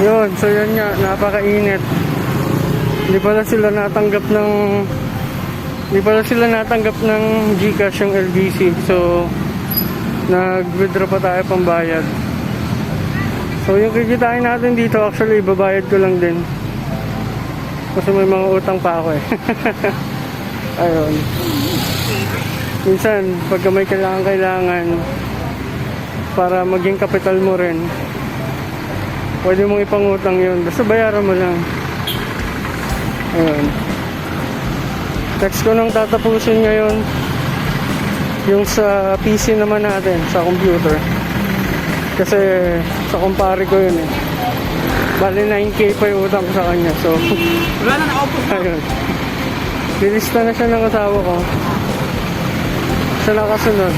Yun, so yun nga, napakainit. Hindi pala sila natanggap ng GCash yung LBC. So nag-withdraw pa tayo pambayad. So yung kikitain natin dito, actually ibabayad ko lang din. Kasi may mga utang pa ako eh. Ayun. Minsan, pagka may kailangan para maging kapital mo rin, pwede mong ipangutang yun. Basta bayaran mo lang. Ayun. Next ko nang tatapusin ngayon yung sa PC naman natin, sa computer. Kasi sa kumpare ko yun eh. Bali 9K pa yung utang ko sa kanya. So, Wala na, nakaupos na. ayun. Nilista na siya ng asawa ko. Sa nakasunod.